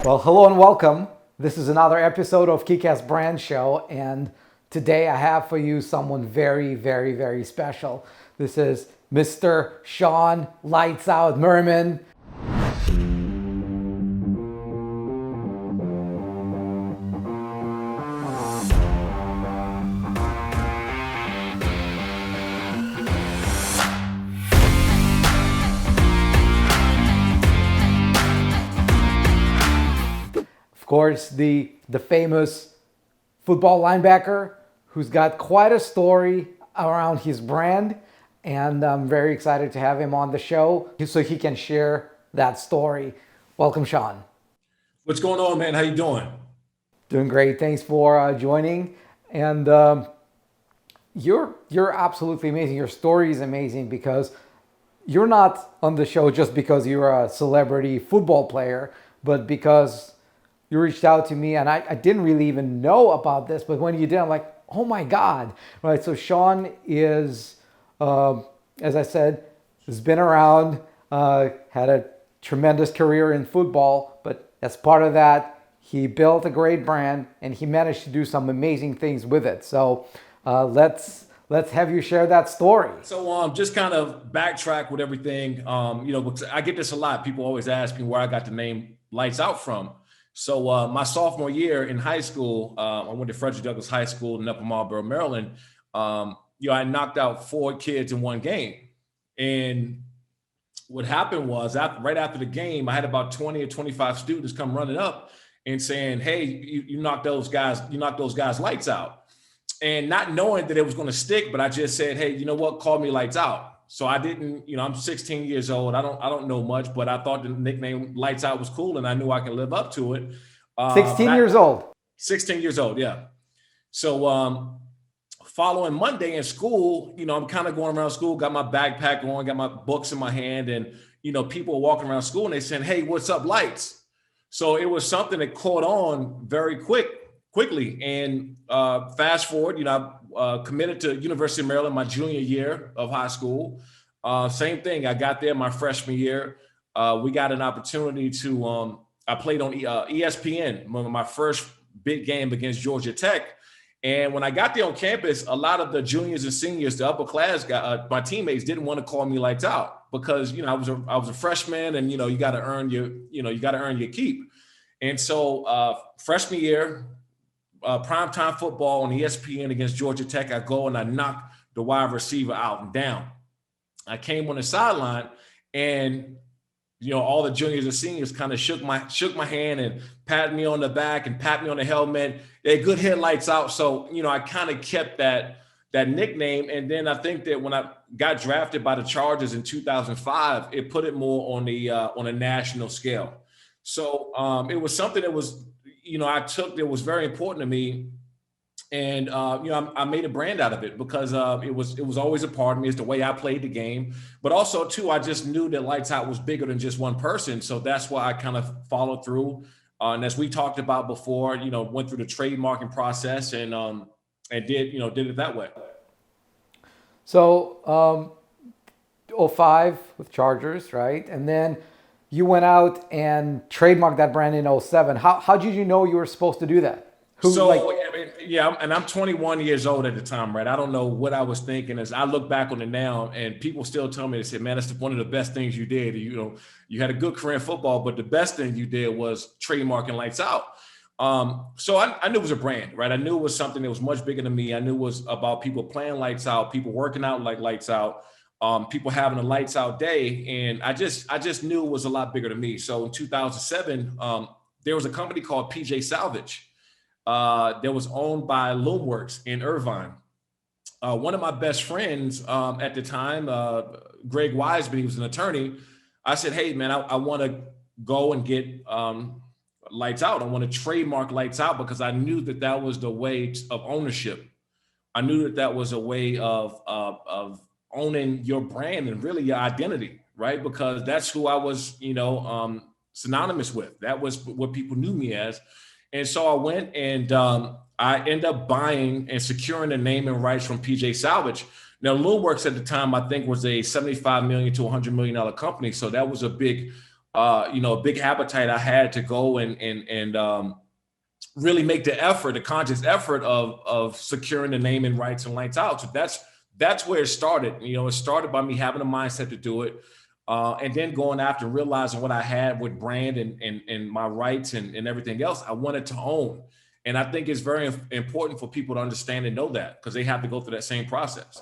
Well, hello and welcome. This is another episode of Kick-Ass Brand Show, and today I have for you someone very, very, very special. This is Mr. Shawne Lights Out Merriman. Of course, the famous football linebacker who's got quite a story around his brand, and I'm very excited to have him on the show so he can share that story. Welcome, Shawne. What's going on, man? How you doing? Doing great. Thanks for joining. And you're absolutely amazing. Your story is amazing because you're not on the show just because you're a celebrity football player, but because you reached out to me, and I didn't really even know about this, but when you did, I'm like, oh my God, right? So Shawne is, as I said, has been around, had a tremendous career in football, but as part of that, he built a great brand, and he managed to do some amazing things with it. So let's have you share that story. So just kind of backtrack with everything. Because I get this a lot. People always ask me where I got the name Lights Out from. So my sophomore year in high school, I went to Frederick Douglass High School in Upper Marlboro, Maryland. I knocked out 4 kids in one game. And what happened was right after the game, I had about 20 or 25 students come running up and saying, hey, you knocked those guys lights out. And not knowing that it was going to stick, but I just said, hey, you know what? Call me Lights Out. So I didn't, I'm 16 years old. I don't know much, but I thought the nickname Lights Out was cool, and I knew I could live up to it. 16 years old. 16 years old, yeah. So following Monday in school, I'm kind of going around school, got my backpack on, got my books in my hand, and people are walking around school and they saying, hey, what's up, Lights? So it was something that caught on very quickly. And fast forward, I committed to University of Maryland my junior year of high school. Same thing. I got there my freshman year. We got an opportunity to, I played on ESPN, my first big game against Georgia Tech. And when I got there on campus, a lot of the juniors and seniors, the upper class guys, my teammates didn't want to call me Lights Out because, I was a freshman, and, you got to earn your keep. And so freshman year, primetime football on ESPN against Georgia Tech, I go and I knock the wide receiver out and down. I came on the sideline, and all the juniors and seniors kind of shook my hand and patted me on the back and pat me on the helmet. They good hit, Lights Out. So I kind of kept that nickname. And then I think that when I got drafted by the Chargers in 2005, it put it more on a national scale. So it was something that was I took that was very important to me, and I made a brand out of it because it was always a part of me. It's the way I played the game, but also too, I just knew that Lights Out was bigger than just one person. So that's why I kind of followed through. And as we talked about before, went through the trademarking process and did it that way. So 05 with Chargers, right? And then you went out and trademarked that brand in 07. How did you know you were supposed to do that? And I'm 21 years old at the time, right? I don't know what I was thinking as I look back on it now, and people still tell me, they say, man, that's one of the best things you did. You had a good career in football, but the best thing you did was trademarking Lights Out. So I knew it was a brand, right? I knew it was something that was much bigger than me. I knew it was about people playing Lights Out, people working out like Lights Out, people having a Lights Out day. And I just knew it was a lot bigger than me. So in 2007, there was a company called PJ Salvage that was owned by Loomworks in Irvine. One of my best friends at the time, Greg Wiseman, he was an attorney. I said, hey, man, I want to go and get Lights Out. I want to trademark Lights Out because I knew that was the way of ownership. I knew that was a way of owning your brand and really your identity, right? Because that's who I was, synonymous with. That was what people knew me as. And so I went and I ended up buying and securing the name and rights from PJ Salvage. Now, Loomworks at the time, I think, was a $75 million to $100 million company. So that was a big a big appetite I had to go and really make the conscious effort of securing the name and rights and lights out. So that's where it started. It started by me having a mindset to do it. And then going after and realizing what I had with brand and my rights and everything else I wanted to own. And I think it's very important for people to understand and know that, because they have to go through that same process.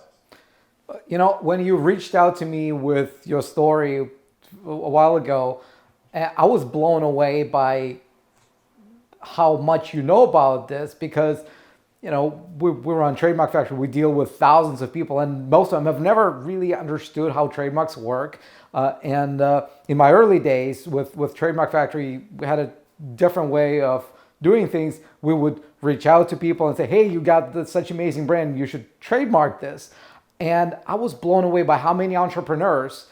When you reached out to me with your story a while ago, I was blown away by how much you know about this, because we're on Trademark Factory. We deal with thousands of people, and most of them have never really understood how trademarks work. And in my early days with Trademark Factory, we had a different way of doing things. We would reach out to people and say, hey, you got such amazing brand, you should trademark this. And I was blown away by how many entrepreneurs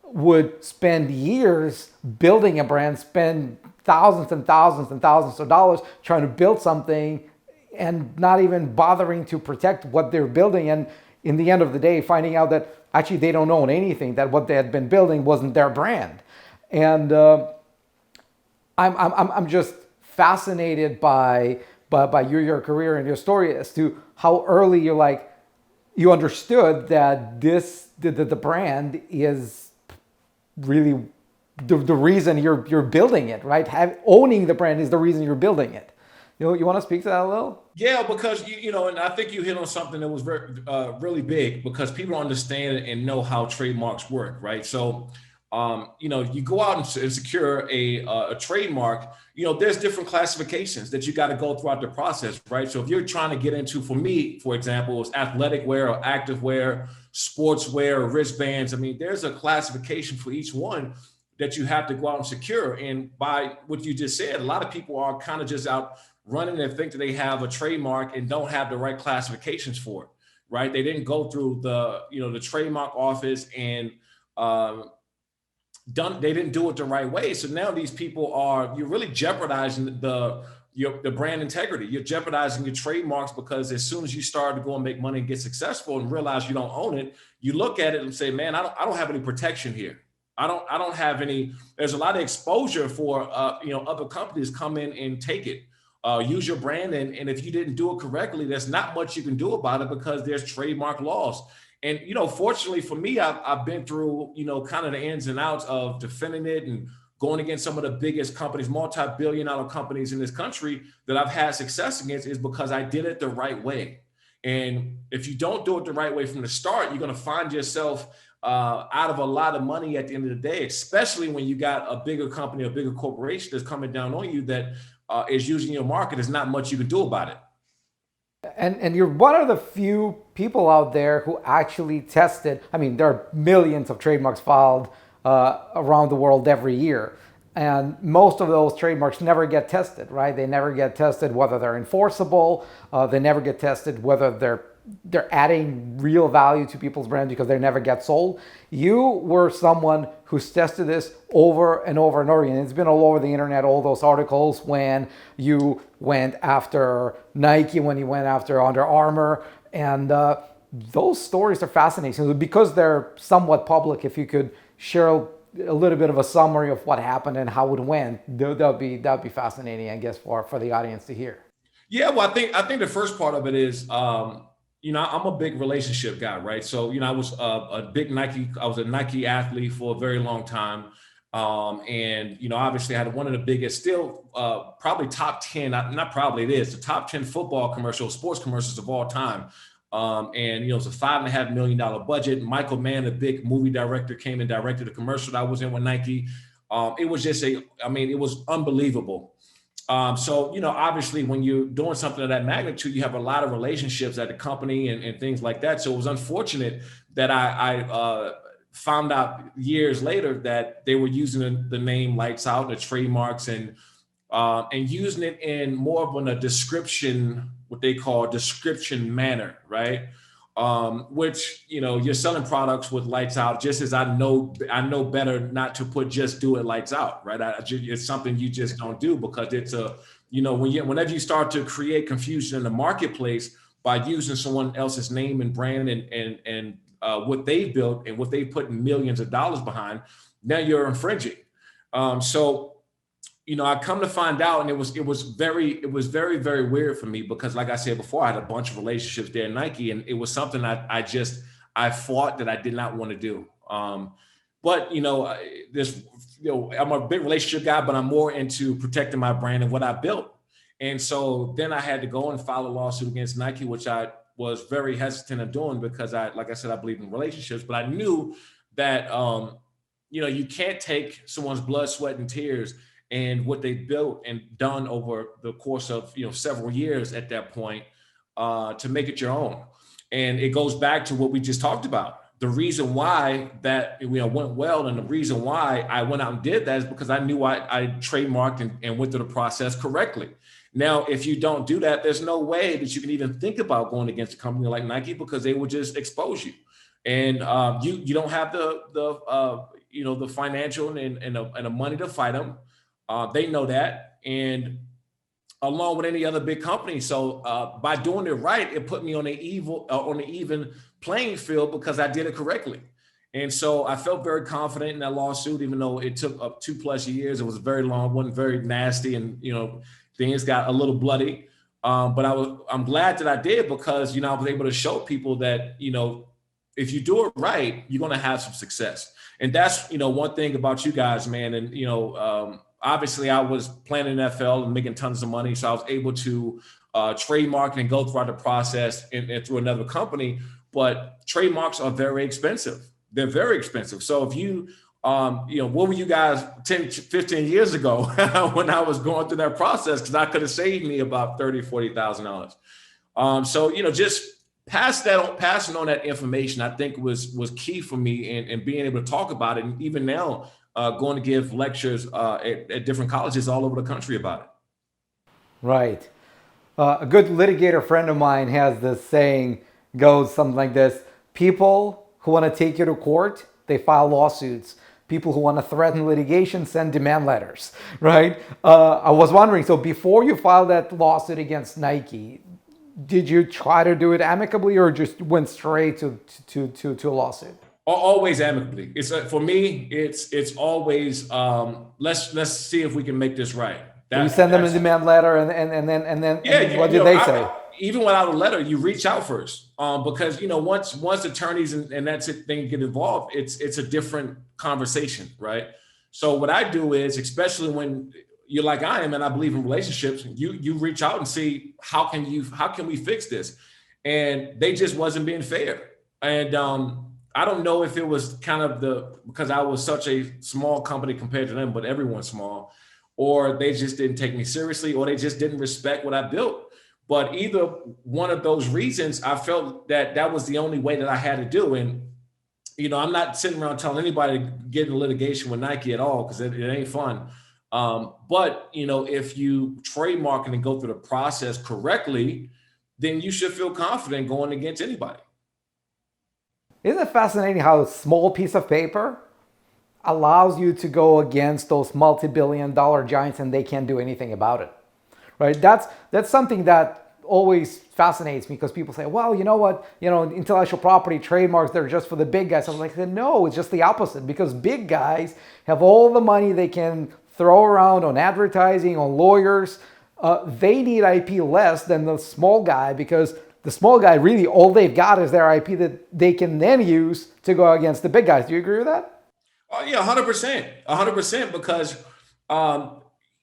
would spend years building a brand, spend thousands and thousands and thousands of dollars trying to build something and not even bothering to protect what they're building. And in the end of the day, finding out that actually they don't own anything, that what they had been building wasn't their brand. And I'm just fascinated by your career and your story as to how early you understood that the brand is really the reason you're building it, right? Owning the brand is the reason you're building it. You want to speak to that a little? Yeah, because and I think you hit on something that was very really big, because people don't understand and know how trademarks work, right? So, you go out and secure a trademark. There's different classifications that you got to go throughout the process, right? So if you're trying to get into, for me, for example, it's athletic wear or active wear, sports wear, or wristbands. I mean, there's a classification for each one that you have to go out and secure. And by what you just said, a lot of people are kind of just out running and think that they have a trademark and don't have the right classifications for it, right? They didn't go through the trademark office and they didn't do it the right way. So now these people you're really jeopardizing the brand integrity. You're jeopardizing your trademarks, because as soon as you start to go and make money and get successful and realize you don't own it, you look at it and say, man, I don't have any protection here. I don't have any. There's a lot of exposure for other companies come in and take it, use your brand, and if you didn't do it correctly, there's not much you can do about it, because there's trademark laws. And fortunately for me, I've been through kind of the ins and outs of defending it and going against some of the biggest companies, multi-billion-dollar companies in this country that I've had success against, is because I did it the right way. And if you don't do it the right way from the start, you're going to find yourself out of a lot of money at the end of the day, especially when you got a bigger company, a bigger corporation that's coming down on you that is using your market. There's not much you can do about it. And you're one of the few people out there who actually tested. I mean, there are millions of trademarks filed around the world every year. And most of those trademarks never get tested, right? They never get tested whether they're enforceable. They never get tested whether they're adding real value to people's brand, because they never get sold. You were someone who's tested this over and over and over again. It's been all over the internet, all those articles when you went after Nike, when you went after Under Armour. And those stories are fascinating because they're somewhat public. If you could share a little bit of a summary of what happened and how it went, that'd be fascinating, I guess, for the audience to hear. Yeah, well, I think the first part of it is, I'm a big relationship guy, right? So, I was I was a Nike athlete for a very long time. And, obviously I had one of the biggest, still probably top 10, not probably, it is the top 10 sports commercials of all time. And, it was a $5.5 million budget. Michael Mann, a big movie director, came and directed a commercial that I was in with Nike. It was just it was unbelievable. So, obviously when you're doing something of that magnitude, you have a lot of relationships at the company and things like that. So it was unfortunate that I found out years later that they were using the name Lights Out, the trademarks, and using it in more of a description, what they call description manner, right? Which, you're selling products with lights out, just as I know better not to put just do it lights out, right? It's something you just don't do, because it's whenever you start to create confusion in the marketplace by using someone else's name and brand and what they built and what they put millions of dollars behind, now you're infringing. So I come to find out, and it was very, very weird for me because, like I said before, I had a bunch of relationships there at Nike, and it was something I fought that I did not want to do. But this, I'm a big relationship guy, but I'm more into protecting my brand and what I built. And so then I had to go and file a lawsuit against Nike, which I was very hesitant of doing because like I said, I believe in relationships, but I knew that, you can't take someone's blood, sweat, and tears and what they built and done over the course of, several years at that point, to make it your own. And it goes back to what we just talked about. The reason why that went well, and the reason why I went out and did that is because I knew I trademarked and went through the process correctly. Now, if you don't do that, there's no way that you can even think about going against a company like Nike because they will just expose you, and you don't have the financial and the money to fight them. They know that, and along with any other big company. So by doing it right, it put me on the even playing field because I did it correctly. And so I felt very confident in that lawsuit, even though it took up 2+ years. It was very long, wasn't very nasty, and things got a little bloody. But I'm glad that I did because I was able to show people that if you do it right, you're going to have some success. And that's one thing about you guys, man. And obviously, I was playing in NFL and making tons of money, so I was able to trademark and go throughout the process and through another company. But trademarks are very expensive. They're very expensive. So if you, what were you guys 10, 15 years ago when I was going through that process? Because I could have saved me about $30,000, $40,000. So just passing on that information, I think was key for me, and being able to talk about it. And even now, going to give lectures at different colleges all over the country about it. Right. A good litigator friend of mine has this saying, goes something like this: people who want to take you to court, they file lawsuits. People who want to threaten litigation send demand letters, right? I was wondering, so before you filed that lawsuit against Nike, did you try to do it amicably or just went straight to a lawsuit? Always amicably. It's for me. It's always let's see if we can make this right. So you send them a demand letter, and then Yeah. what did they say? Even without a letter, you reach out first, because once attorneys and that's it, thing get involved, it's a different conversation, right? So what I do is, especially when you're like I am, and I believe in relationships, you reach out and see how can we fix this, and they just wasn't being fair, and I don't know if it was kind of because I was such a small company compared to them, but everyone's small, or they just didn't take me seriously, or they just didn't respect what I built. But either one of those reasons, I felt that was the only way that I had to do. And, I'm not sitting around telling anybody to get in litigation with Nike at all, because it ain't fun. But, if you trademark and go through the process correctly, then you should feel confident going against anybody. Isn't it fascinating how a small piece of paper allows you to go against those multi-billion-dollar giants and they can't do anything about it? Right? That's something that always fascinates me, because people say, well, you know what, intellectual property trademarks, they're just for the big guys. I'm like, no, it's just the opposite, because big guys have all the money they can throw around on advertising, on lawyers. They need IP less than the small guy, because the small guy, really all they've got is their IP that they can then use to go against the big guys. Do you agree with that? Yeah, 100%, because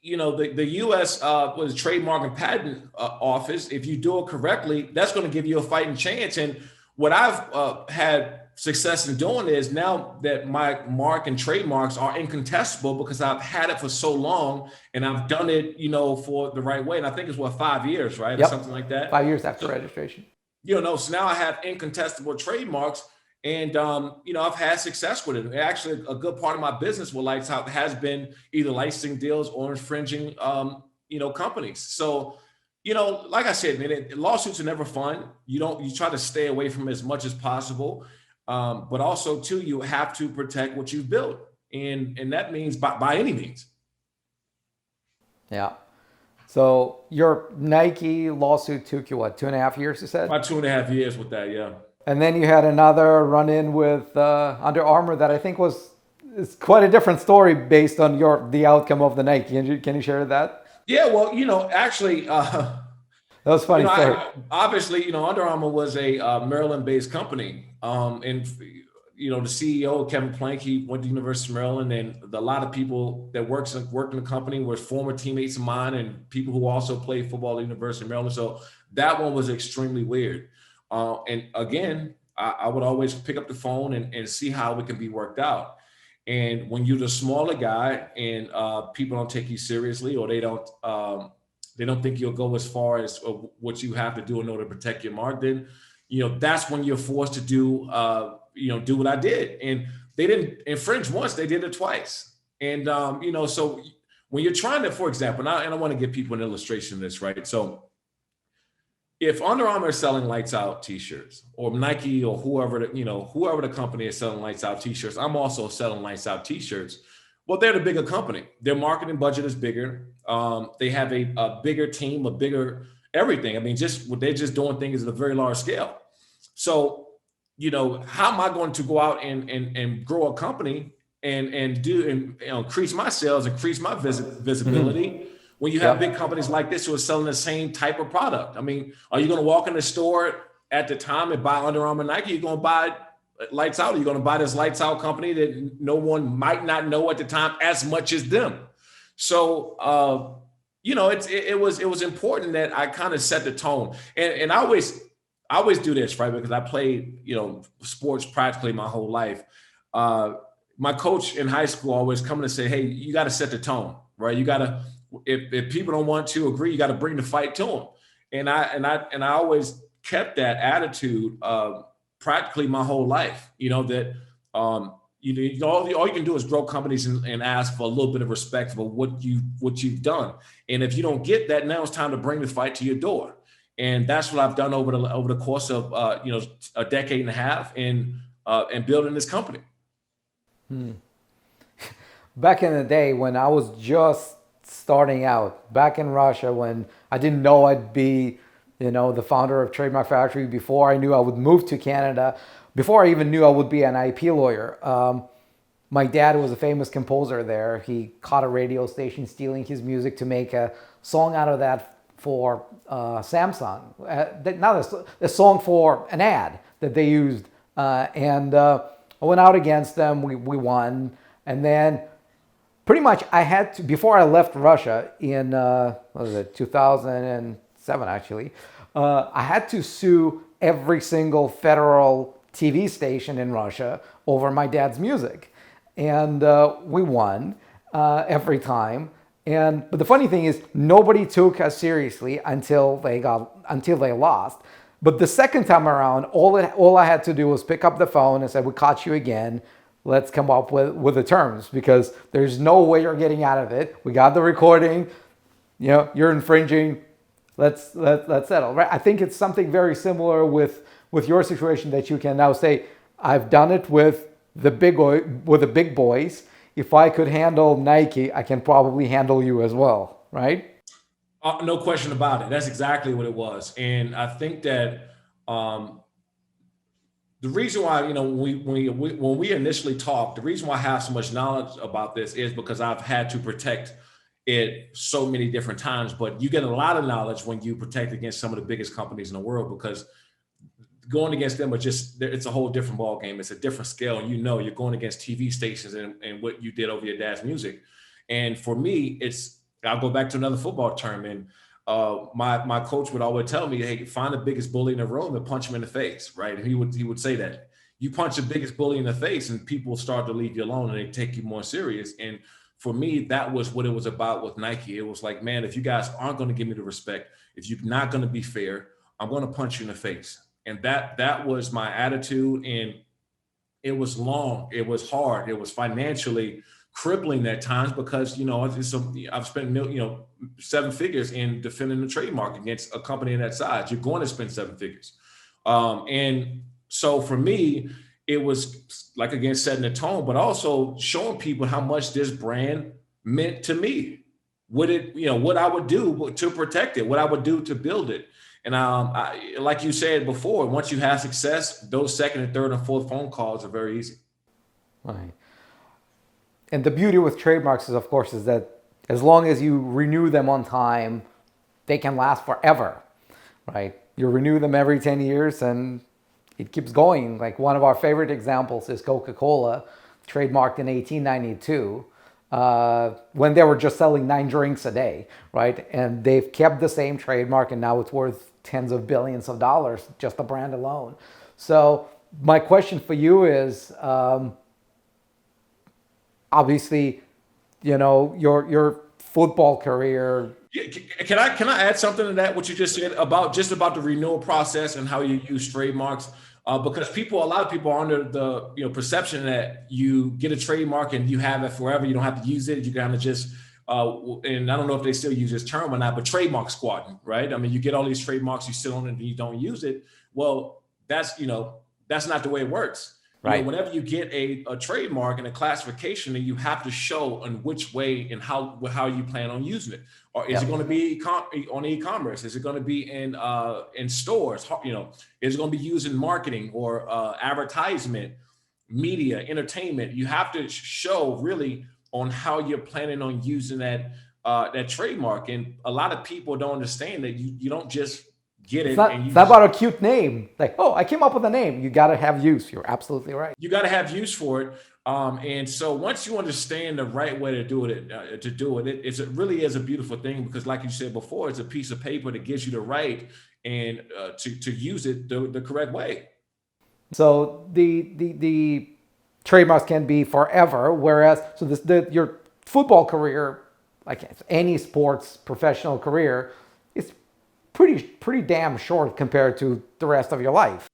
the U.S. Was Trademark and Patent Office. If you do it correctly, that's going to give you a fighting chance. And what I've had success in doing is, now that my mark and trademarks are incontestable because I've had it for so long and I've done it, for the right way. And I think it's 5 years, right? Yep. Or something like that. 5 years after registration. So now I have incontestable trademarks. And, I've had success with it. Actually, a good part of my business with Lights Out has been either licensing deals or infringing, companies. So, like I said, man, lawsuits are never fun. You try to stay away from it as much as possible. But also, too, you have to protect what you've built. And that means by any means. Yeah. So your Nike lawsuit took you, 2.5 years, you said? About 2.5 years with that, yeah. And then you had another run-in with Under Armour that I think was it's quite a different story based on the outcome of the night. Can you share that? Yeah, well, actually, That was a funny story. I obviously, Under Armour was a Maryland-based company, and the CEO Kevin Plank, he went to University of Maryland, and a lot of people that worked in the company were former teammates of mine and people who also played football at the University of Maryland. So that one was extremely weird. And again, I would always pick up the phone and see how it can be worked out. And when you're the smaller guy and people don't take you seriously, or they don't think you'll go as far as what you have to do in order to protect your mark, then, that's when you're forced to do what I did. And they didn't infringe once, they did it twice. And, so when you're trying to, for example, and I want to give people an illustration of this, right? So if Under Armour is selling lights out t-shirts, or Nike, or whoever the company is selling lights out t-shirts, I'm also selling lights out t-shirts. Well, they're the bigger company. Their marketing budget is bigger. They have a bigger team, a bigger everything. I mean, they're just doing things at a very large scale. So, how am I going to go out and grow a company and increase my sales, increase my visibility when you have big companies like this who are selling the same type of product? I mean, are you going to walk in the store at the time and buy Under Armour, Nike? You're going to buy lights out. Are you going to buy this lights out company that no one might not know at the time as much as them? So, it was important that I kind of set the tone. And I always do this, right? Because I played, sports practically my whole life. My coach in high school always coming to say, hey, you got to set the tone, right? You got to, if people don't want to agree, you got to bring the fight to them. And I always kept that attitude practically my whole life, that all you can do is grow companies and ask for a little bit of respect for what you've done. And if you don't get that, now it's time to bring the fight to your door. And that's what I've done over the course of a decade and a half and building this company. Back in the day when I was just starting out, back in Russia, when I didn't know I'd be, the founder of Trademark Factory, before I knew I would move to Canada, before I even knew I would be an IP lawyer. My dad was a famous composer there. He caught a radio station stealing his music to make a song out of that for Samsung. Not a song for an ad that they used. And I went out against them. We won. And then pretty much I had to, before I left Russia in, 2007 actually, I had to sue every single federal TV station in Russia over my dad's music. And we won every time. But the funny thing is, nobody took us seriously until they lost. But the second time around, all I had to do was pick up the phone and say, "We caught you again. Let's come up with the terms, because there's no way you're getting out of it. We got the recording. You're infringing. Let's settle." Right? I think it's something very similar with your situation, that you can now say, "I've done it with the big boys. If I could handle Nike, I can probably handle you as well," right? No question about it. That's exactly what it was. And I think that the reason why, when we initially talked, the reason why I have so much knowledge about this is because I've had to protect it so many different times. But you get a lot of knowledge when you protect against some of the biggest companies in the world, because going against them it's a whole different ball game. It's a different scale. And you're going against TV stations and what you did over your dad's music. And for me, I'll go back to another football term. And my coach would always tell me, "Hey, find the biggest bully in the room and punch him in the face," right? And he would say that you punch the biggest bully in the face and people start to leave you alone and they take you more serious. And for me, that was what it was about with Nike. It was like, man, if you guys aren't going to give me the respect, if you're not going to be fair, I'm going to punch you in the face. And that was my attitude. And it was long, it was hard, it was financially crippling at times, because I've spent 7 figures in defending the trademark against a company in that size. You're going to spend 7 figures, and so for me, it was like, again, setting the tone, but also showing people how much this brand meant to me. What I would do to protect it, what I would do to build it. And like you said before, once you have success, those second and third and fourth phone calls are very easy. Right. And the beauty with trademarks is, of course, is that as long as you renew them on time, they can last forever, right? You renew them every 10 years and it keeps going. Like one of our favorite examples is Coca-Cola, trademarked in 1892, when they were just selling 9 drinks a day, right? And they've kept the same trademark and now it's worth tens of billions of dollars, just the brand alone. So my question for you is, obviously, your football career. Can I add something to that? What you just said about the renewal process and how you use trademarks, because a lot of people are under the perception that you get a trademark and you have it forever. You don't have to use it. You kind of just and I don't know if they still use this term or not, but trademark squatting, right? I mean, you get all these trademarks, you sit on it, and you don't use it. Well, that's not the way it works. Right. Whenever you get a trademark and a classification, then you have to show in which way and how you plan on using it. Or is it going to be on e-commerce? Is it going to be in stores? Is it going to be used in marketing or advertisement, media, entertainment? You have to show really on how you're planning on using that trademark. And a lot of people don't understand that you don't just get it. It's not about a cute name. Like, oh, I came up with a name. You got to have use. You're absolutely right. You got to have use for it. And so once you understand the right way to do it, it really is a beautiful thing, because like you said before, it's a piece of paper that gives you the right and to use it the correct way. So the trademarks can be forever, whereas your football career, like any sports professional career, is pretty damn short compared to the rest of your life.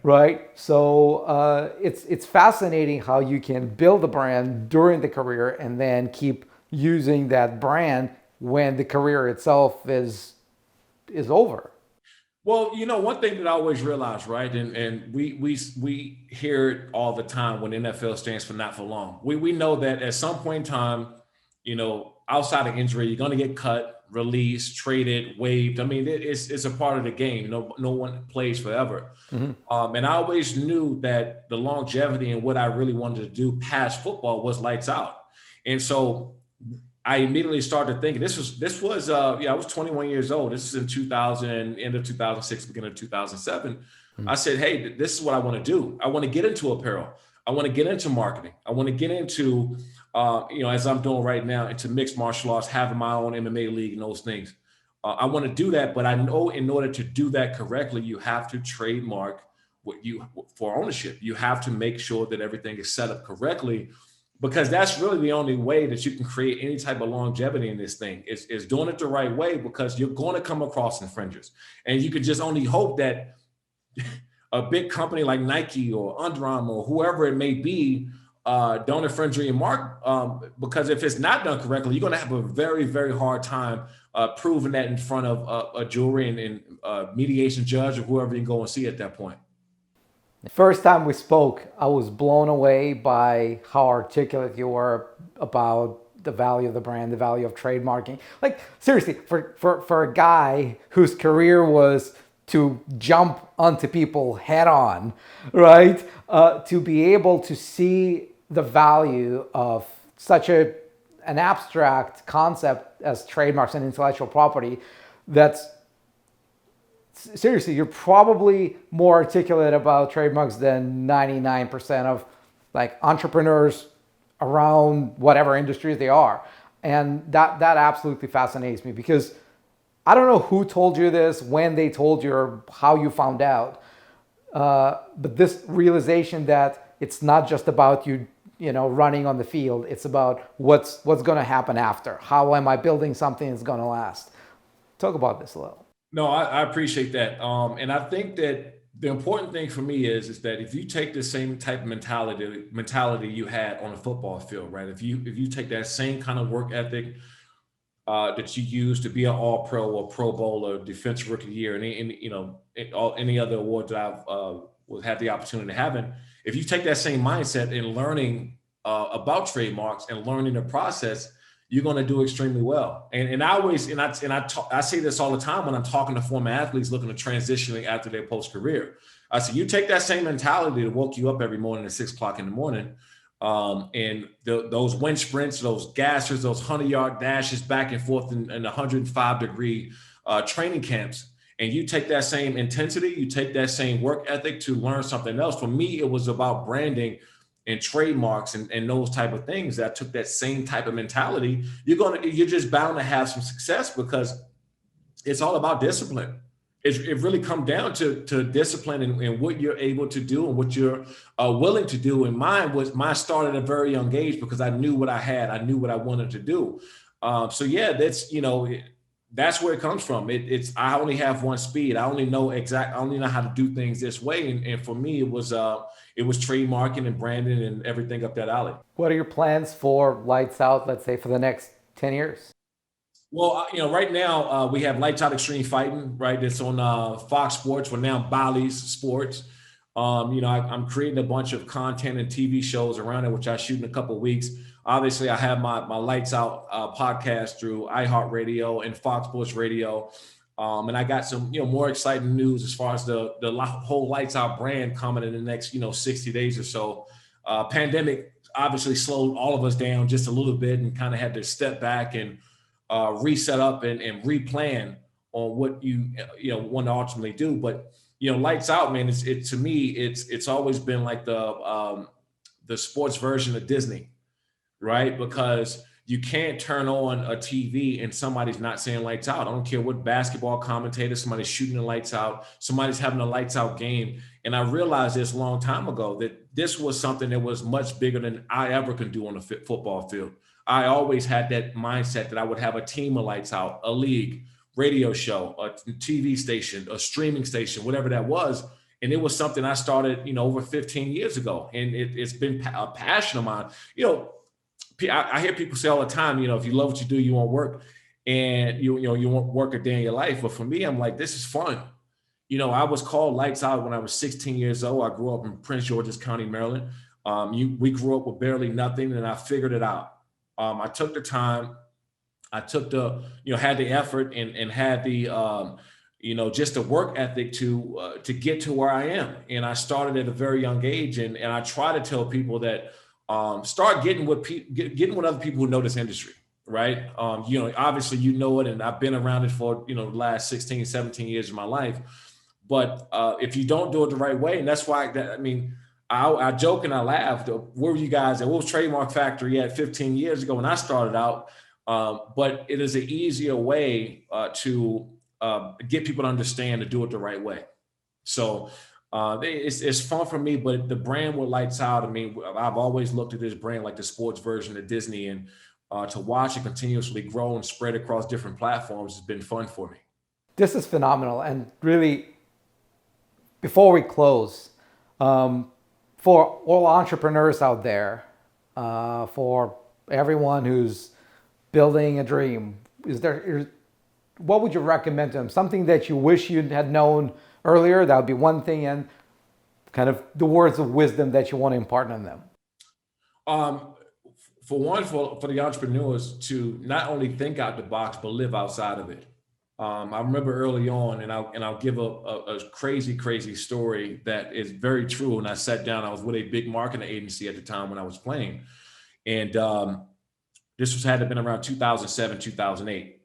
Right. So it's fascinating how you can build a brand during the career and then keep using that brand when the career itself is over. Well, one thing that I always realize, right, and we hear it all the time when NFL stands for not for long. We know that at some point in time, outside of injury, you're going to get cut, released, traded, waived. I mean, it's a part of the game. No one plays forever. Mm-hmm. And I always knew that the longevity and what I really wanted to do past football was lights out. And so I immediately started thinking, I was 21 years old. This is in 2000, end of 2006, beginning of 2007. Mm-hmm. I said, hey, this is what I want to do. I want to get into apparel. I want to get into marketing. I want to get into, as I'm doing right now, into mixed martial arts, having my own MMA league and those things. I want to do that, but I know in order to do that correctly, you have to trademark for ownership. You have to make sure that everything is set up correctly, because that's really the only way that you can create any type of longevity in this thing is doing it the right way, because you're going to come across infringers. And you could just only hope that a big company like Nike or Under Armour or whoever it may be don't infringe your mark, because if it's not done correctly, you're going to have a very, very hard time proving that in front of a jury and mediation judge or whoever you can go and see at that point. The first time we spoke, I was blown away by how articulate you were about the value of the brand, the value of trademarking. Like, seriously, for a guy whose career was to jump onto people head on, right? To be able to see the value of such an abstract concept as trademarks and intellectual property, that's seriously, you're probably more articulate about trademarks than 99% of like entrepreneurs around whatever industry they are. And that absolutely fascinates me, because I don't know who told you this, when they told you, or how you found out. But this realization that it's not just about you running on the field. It's about what's going to happen after. How am I building something that's going to last? Talk about this a little. No, I appreciate that. And I think that the important thing for me is that if you take the same type of mentality you had on the football field, right? If you take that same kind of work ethic that you use to be an All-Pro or Pro Bowl or Defensive Rookie of the Year, and any other awards that I've had the opportunity to have, if you take that same mindset in learning about trademarks and learning the process, you're going to do extremely well. And I say this all the time when I'm talking to former athletes looking to transitioning after their post career. I say, you take that same mentality that woke you up every morning at 6 o'clock in the morning, And those wind sprints, those gassers, those 100-yard dashes back and forth in 105-degree training camps. And you take that same intensity, you take that same work ethic to learn something else. For me, it was about branding and trademarks and those type of things. That took that same type of mentality. You're just bound to have some success because it's all about discipline. It really comes down to discipline and what you're able to do and what you're willing to do. And mine started at a very young age because I knew what I had. I knew what I wanted to do. So yeah, that's where it comes from. I only have one speed. I only know how to do things this way. And for me, it was trademarking and branding and everything up that alley. What are your plans for Lights Out, let's say, for the next 10 years? Well, right now we have Lights Out Extreme Fighting, right? It's on Fox Sports. We're now Bally's Sports. I'm creating a bunch of content and TV shows around it, which I shoot in a couple of weeks. Obviously, I have my Lights Out podcast through iHeartRadio and Fox Sports Radio. And I got some, more exciting news as far as the whole Lights Out brand coming in the next, 60 days or so. Pandemic obviously slowed all of us down just a little bit and kind of had to step back and reset up and replan on what you want to ultimately do. But Lights Out, man, to me it's always been like the sports version of Disney, right? Because you can't turn on a TV and somebody's not saying Lights Out. I don't care what basketball commentator, somebody's shooting the lights out, somebody's having a lights out game. And I realized this a long time ago that this was something that was much bigger than I ever can do on a football field. I always had that mindset that I would have a team of Lights Out, a league, radio show, a TV station, a streaming station, whatever that was. And it was something I started, over 15 years ago. And it's been a passion of mine. I hear people say all the time, if you love what you do, you won't work. And you won't work a day in your life. But for me, I'm like, this is fun. I was called Lights Out when I was 16 years old. I grew up in Prince George's County, Maryland. We grew up with barely nothing, and I figured it out. I took the time, I took had the effort and had the, just the work ethic to get to where I am. And I started at a very young age. And I try to tell people that start getting with other people who know this industry, right? Obviously, it, and I've been around it for, the last 16, 17 years of my life. But if you don't do it the right way, and that's why, I joke and I laugh. Where were you guys at? What was Trademark Factory at 15 years ago when I started out? But it is an easier way to get people to understand to do it the right way. So it's fun for me, but the brand with Lights Out, I've always looked at this brand like the sports version of Disney, and to watch it continuously grow and spread across different platforms has been fun for me. This is phenomenal. And really, before we close, for all entrepreneurs out there, for everyone who's building a dream, what would you recommend to them? Something that you wish you had known earlier, that would be one thing, and kind of the words of wisdom that you want to impart on them. For the entrepreneurs to not only think out the box, but live outside of it. I remember early on, and I'll give a crazy story that is very true. And I sat down, I was with a big marketing agency at the time when I was playing. And this had to have been around 2007, 2008.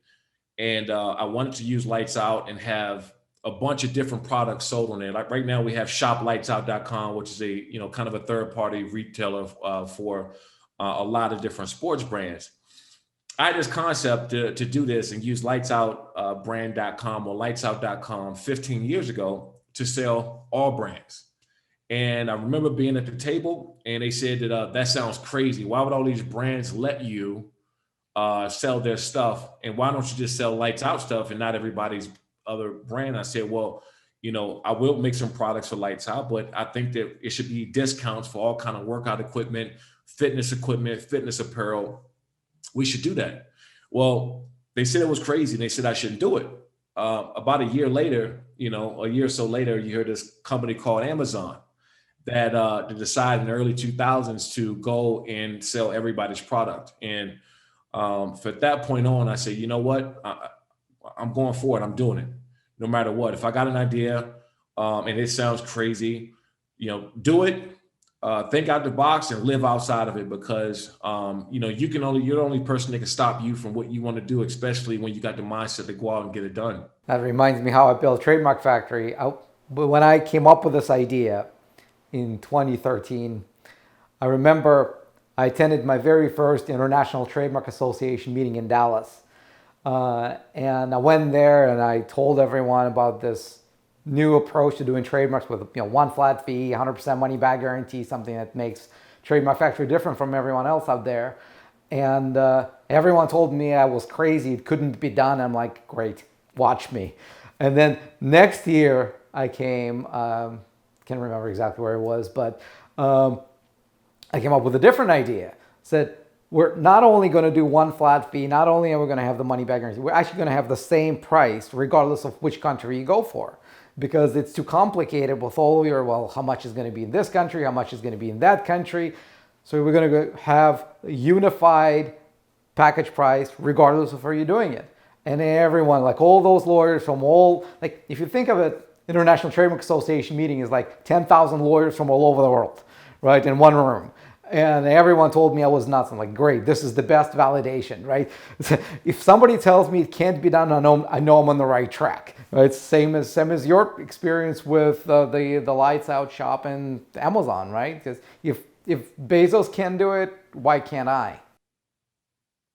And I wanted to use Lights Out and have a bunch of different products sold on there. Like right now we have shoplightsout.com, which is a, kind of a third party retailer for a lot of different sports brands. I had this concept to do this and use lightsoutbrand.com or lightsout.com 15 years ago to sell all brands. And I remember being at the table and they said that sounds crazy. Why would all these brands let you sell their stuff? And why don't you just sell Lights Out stuff and not everybody's other brand? I said, well, I will make some products for Lights Out, but I think that it should be discounts for all kind of workout equipment, fitness apparel. We should do that. Well, they said it was crazy. And they said I shouldn't do it. About a year later, a year or so later, you hear this company called Amazon that decided in the early 2000s to go and sell everybody's product. And for that point on, I said, you know what? I'm going for it. I'm doing it no matter what. If I got an idea and it sounds crazy, do it. think out the box and live outside of it, because you're the only person that can stop you from what you want to do, especially when you got the mindset to go out and get it done. That reminds me how I built Trademark Factory. When I came up with this idea in 2013, I remember I attended my very first International Trademark Association meeting in Dallas. And I went there and I told everyone about this new approach to doing trademarks with one flat fee, 100% money back guarantee, something that makes Trademark Factory different from everyone else out there. And everyone told me I was crazy, it couldn't be done. I'm like, great, watch me. And then next year I came, can't remember exactly where it was, but I came up with a different idea. Said, we're not only going to do one flat fee, not only are we going to have the money back guarantee, we're actually going to have the same price regardless of which country you go for. Because it's too complicated with all your, well, how much is going to be in this country, how much is going to be in that country. So we're going to have a unified package price regardless of where you're doing it. And everyone, like all those lawyers from all, like if you think of it, International Trademark Association meeting is like 10,000 lawyers from all over the world, right, in one room. And everyone told me I was nuts. I'm like, great, this is the best validation, right? If somebody tells me it can't be done, I know I'm on the right track. Right? Same as your experience with the lights out shop and Amazon, right? Because if Bezos can do it, why can't I?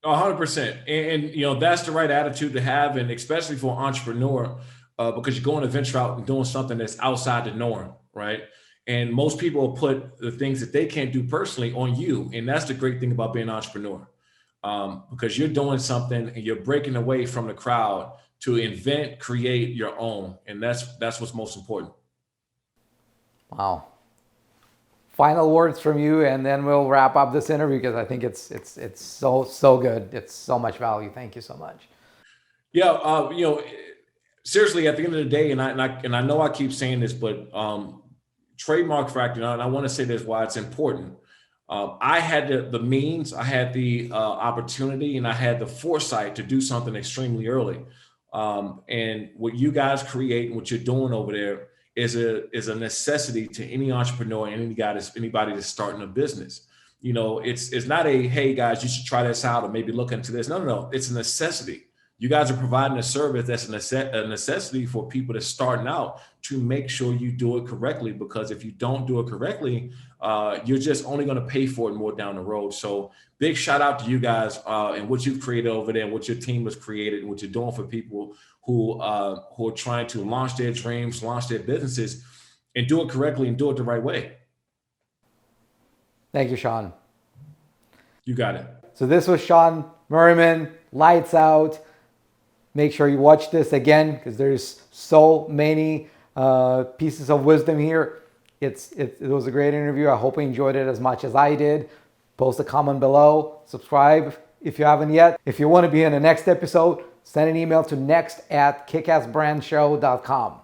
100%. And that's the right attitude to have, and especially for an entrepreneur, because you're going to venture out and doing something that's outside the norm, right? And most people will put the things that they can't do personally on you. And that's the great thing about being an entrepreneur, because you're doing something and you're breaking away from the crowd to invent, create your own. And that's what's most important. Wow. Final words from you, and then we'll wrap up this interview, because I think it's so good. It's so much value. Thank you so much. Yeah. Seriously, at the end of the day, and I know I keep saying this, but Trademark Factory, and I want to say this why it's important. I had the means, I had the opportunity, and I had the foresight to do something extremely early. And what you guys create and what you're doing over there is a necessity to any entrepreneur and anybody that's starting a business. It's not a, hey guys, you should try this out or maybe look into this. No. It's a necessity. You guys are providing a service that's a necessity for people that's starting out to make sure you do it correctly, because if you don't do it correctly, you're just only going to pay for it more down the road. So big shout out to you guys and what you've created over there and what your team has created and what you're doing for people who are trying to launch their dreams, launch their businesses, and do it correctly and do it the right way. Thank you, Shawne. You got it. So this was Shawne Merriman, Lights Out. Make sure you watch this again, because there's so many pieces of wisdom here. It was a great interview. I hope you enjoyed it as much as I did. Post a comment below. Subscribe if you haven't yet. If you want to be in the next episode, send an email to next@kickassbrandshow.com.